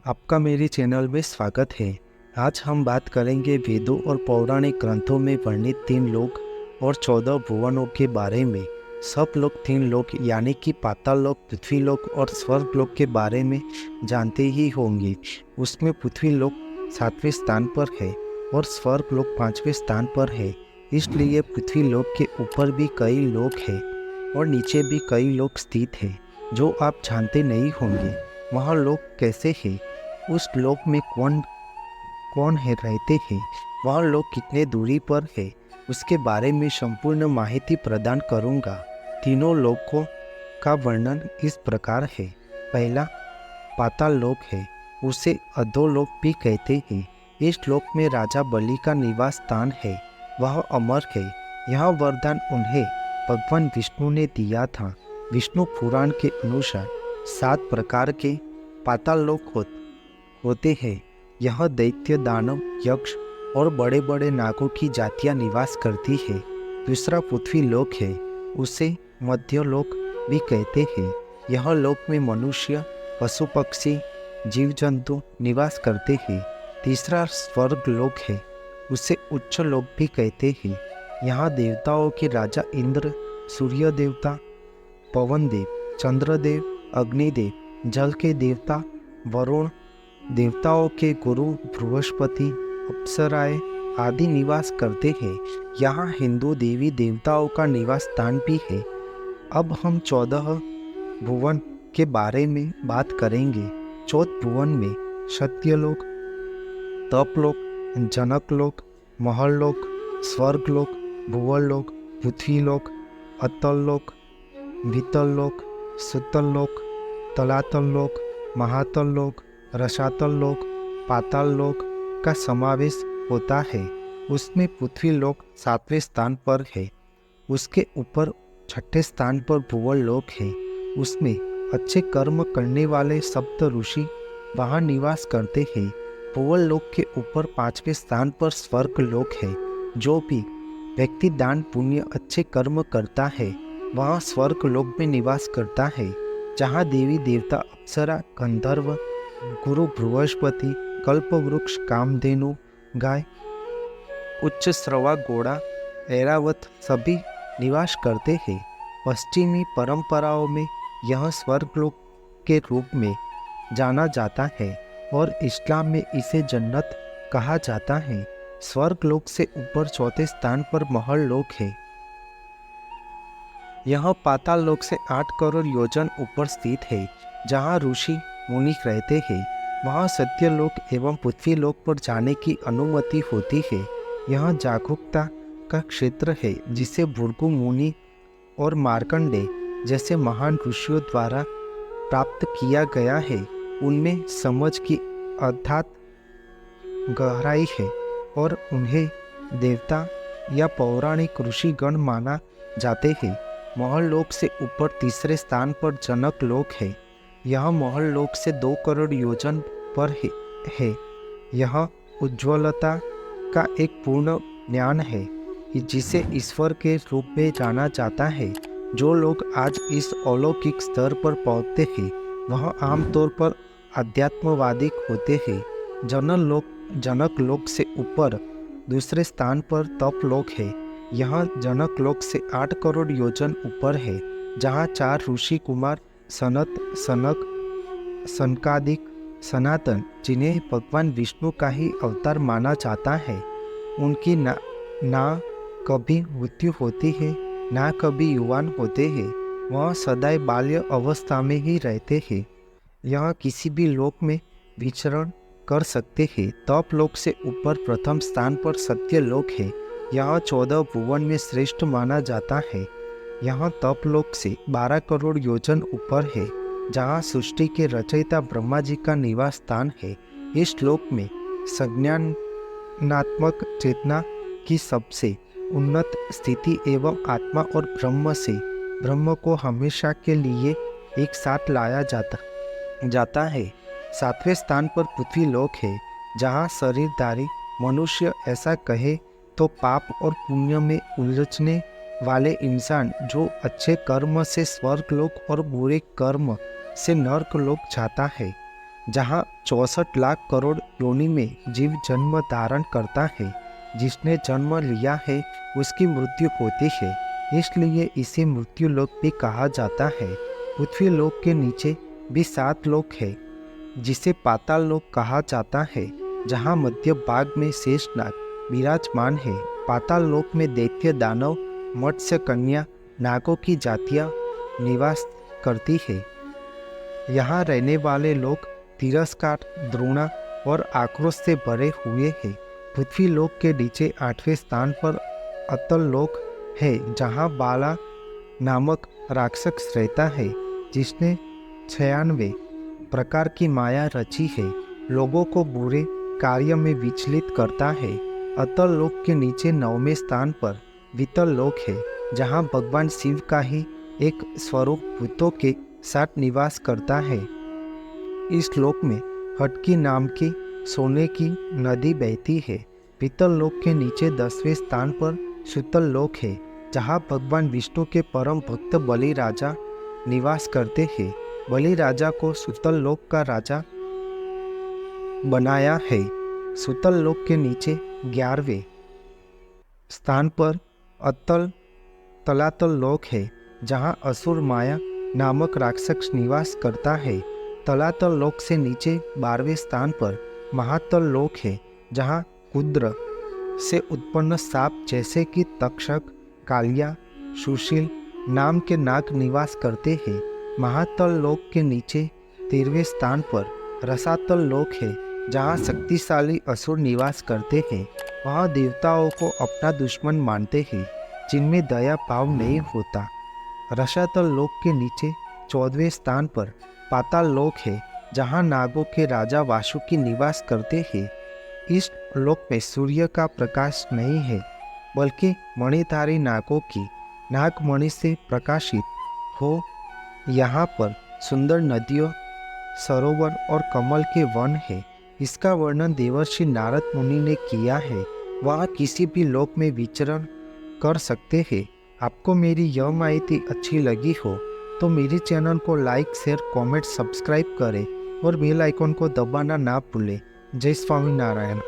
आपका मेरे चैनल में स्वागत है। आज हम बात करेंगे वेदों और पौराणिक ग्रंथों में वर्णित 3 लोक और 14 भुवनों के बारे में। सब लोग 3 लोक यानी कि पाताल लोक, पृथ्वी लोक और स्वर्ग लोक के बारे में जानते ही होंगे। उसमें पृथ्वी लोक 7वें स्थान पर है और स्वर्ग लोक 5वें स्थान पर है। इसलिए पृथ्वी लोक के ऊपर भी कई लोक हैं और नीचे भी कई लोक स्थित हैं जो आप जानते नहीं होंगे। वह लोक कैसे है, उस लोक में कौन कौन है रहते हैं, वह लोग कितने दूरी पर है, उसके बारे में संपूर्ण माहिती प्रदान करूंगा। तीनों लोकों का वर्णन इस प्रकार है। पहला पाताल लोक है, उसे अधोलोक भी कहते हैं। इस लोक में राजा बलि का निवास स्थान है, वह अमर है। यह वरदान उन्हें भगवान विष्णु ने दिया था। विष्णु पुराण के अनुसार 7 प्रकार के पाताल लोक होते हैं। यह दैत्य, दानव, यक्ष और बड़े बड़े नागों की जातियां निवास करती है। दूसरा पृथ्वी लोक है, उसे मध्य लोक भी कहते हैं। यह लोक में मनुष्य, पशु पक्षी, जीव जंतु निवास करते हैं। तीसरा स्वर्ग लोक है, उसे उच्च लोक भी कहते हैं। यहाँ देवताओं के राजा इंद्र, सूर्य देवता, पवन देव, चंद्रदेव, अग्निदेव, जल के देवता वरुण, देवताओं के गुरु बृहस्पति, अप्सराएं आदि निवास करते हैं। यहाँ हिंदू देवी देवताओं का निवास स्थान भी है। अब हम 14 भुवन के बारे में बात करेंगे। 14 भुवन में सत्यलोक, तपलोक, जनकलोक, महललोक, स्वर्गलोक, भुवनलोक, पृथ्वीलोक, अतललोक, वितललोक, सुतललोक, तलातललोक, महातललोक, रसातललोक, पाताललोक का समावेश होता है। उसमें पृथ्वीलोक 7वें स्थान पर है। उसके ऊपर 6ठे स्थान पर भुवनलोक है। उसमें अच्छे कर्म करने वाले सप्त ऋषि वहाँ निवास करते हैं। भुवनलोक के ऊपर 5वें स्थान पर स्वर्गलोक है। जो भी व्यक्ति दान पुण्य अच्छे कर्म करता है वहाँ स्वर्गलोक में निवास करता है, जहाँ देवी देवता, अप्सरा, गंधर्व, गुरु बृहस्पति, कल्पवृक्ष, कामधेनु, गाय, उच्च श्रवा, घोड़ा, ऐरावत सभी निवास करते हैं। पश्चिमी परंपराओं में यह स्वर्गलोक के रूप में जाना जाता है और इस्लाम में इसे जन्नत कहा जाता है। स्वर्गलोक से ऊपर 4थे स्थान पर महल लोक है। यह पाताल लोक से 8 करोड़ योजन ऊपर स्थित है, जहाँ ऋषि मुनि रहते हैं। वहाँ सत्यलोक एवं पृथ्वी लोक पर जाने की अनुमति होती है। यह जागरूकता का क्षेत्र है, जिसे भृगु मुनि और मार्कंडेय जैसे महान ऋषियों द्वारा प्राप्त किया गया है। उनमें समझ की अर्थात गहराई है और उन्हें देवता या पौराणिक ऋषिगण माना जाते हैं। महल लोक से ऊपर 3रे स्थान पर जनक लोक है। यह महल लोक से 2 करोड़ योजन पर है। यह उज्ज्वलता का एक पूर्ण ज्ञान है, जिसे ईश्वर के रूप में जाना जाता है। जो लोग आज इस अलौकिक स्तर पर पहुँचते हैं वह आमतौर पर आध्यात्मवादी होते हैं। जनक लोक से ऊपर 2रे स्थान पर तप लोक है। यह जनक लोक से 8 करोड़ योजन ऊपर है, जहाँ 4 ऋषि कुमार सनत, सनक, सनकादिक, सनातन, जिन्हें भगवान विष्णु का ही अवतार माना जाता है, उनकी ना कभी मृत्यु होती है, ना कभी युवान होते हैं। वह सदैव बाल्य अवस्था में ही रहते हैं। यह किसी भी लोक में विचरण कर सकते हैं। तप लोक से ऊपर प्रथम स्थान पर सत्य लोक है। यह 14 भुवन में श्रेष्ठ माना जाता है। यह तप लोक से 12 करोड़ योजन ऊपर है, जहाँ सृष्टि के रचयिता ब्रह्मा जी का निवास स्थान है। इस लोक में संज्ञानात्मक चेतना की सबसे उन्नत स्थिति एवं आत्मा और ब्रह्म को हमेशा के लिए एक साथ लाया जाता है। 7वें स्थान पर पृथ्वी लोक है, जहाँ शरीरधारी मनुष्य, ऐसा कहे तो पाप और पुण्य में उलझने वाले इंसान जो अच्छे कर्म से स्वर्गलोक और बुरे कर्म से नरक लोक जाता है, जहाँ 64 लाख करोड़ योनि में जीव जन्म धारण करता है। जिसने जन्म लिया है उसकी मृत्यु होती है, इसलिए इसे मृत्यु लोक भी कहा जाता है। पृथ्वी लोक के नीचे भी 7 लोक है, जिसे पाताल लोक कहा जाता है, जहाँ मध्य भाग में शेषनाग विराजमान है। पाताल लोक में दैत्य, दानव, मत्स्य, कन्या, नागों की जातियाँ निवास करती है। यहाँ रहने वाले लोग तिरस्कार, द्रोणा और आक्रोश से भरे हुए हैं। पृथ्वी लोक के नीचे 8वें स्थान पर अतल लोक है, जहाँ बाला नामक राक्षस रहता है, जिसने 96 प्रकार की माया रची है, लोगों को बुरे कार्य में विचलित करता है। अतल लोक के नीचे 9वें स्थान पर वितल लोक है, जहाँ भगवान शिव का ही एक स्वरूप भूतों के साथ निवास करता है। इस लोक में हटकी नाम की सोने की नदी बहती है। पीतल लोक के नीचे 10वें स्थान पर सुतल लोक है, जहाँ भगवान विष्णु के परम भक्त बलि राजा निवास करते हैं। बलि राजा को सुतल लोक का राजा बनाया है। सुतल लोक के नीचे 11वें स्थान पर तलातल लोक है, जहाँ असुर माया नामक राक्षस निवास करता है। तलातल लोक से नीचे 12वें स्थान पर महातल लोक है, जहाँ कुद्र से उत्पन्न सांप जैसे कि तक्षक, कालिया, सुशील नाम के नाग निवास करते हैं। महातल लोक के नीचे 13वें स्थान पर रसातल लोक है, जहाँ शक्तिशाली असुर निवास करते हैं। वहाँ देवताओं को अपना दुश्मन मानते हैं, जिनमें दया भाव नहीं होता। रसातल लोक के नीचे 14वें स्थान पर पाताल लोक है, जहाँ नागों के राजा वासुकी निवास करते हैं। इस लोक में सूर्य का प्रकाश नहीं है, बल्कि मणिधारी नागों की नागमणि से प्रकाशित हो। यहाँ पर सुंदर नदियों, सरोवर और कमल के वन है। इसका वर्णन देवर्षि नारद मुनि ने किया है। वह किसी भी लोक में विचरण कर सकते हैं। आपको मेरी यह माहिती अच्छी लगी हो तो मेरे चैनल को लाइक, शेयर, कमेंट, सब्सक्राइब करें और बेल आइकन को दबाना ना भूलें। जय स्वामीनारायण।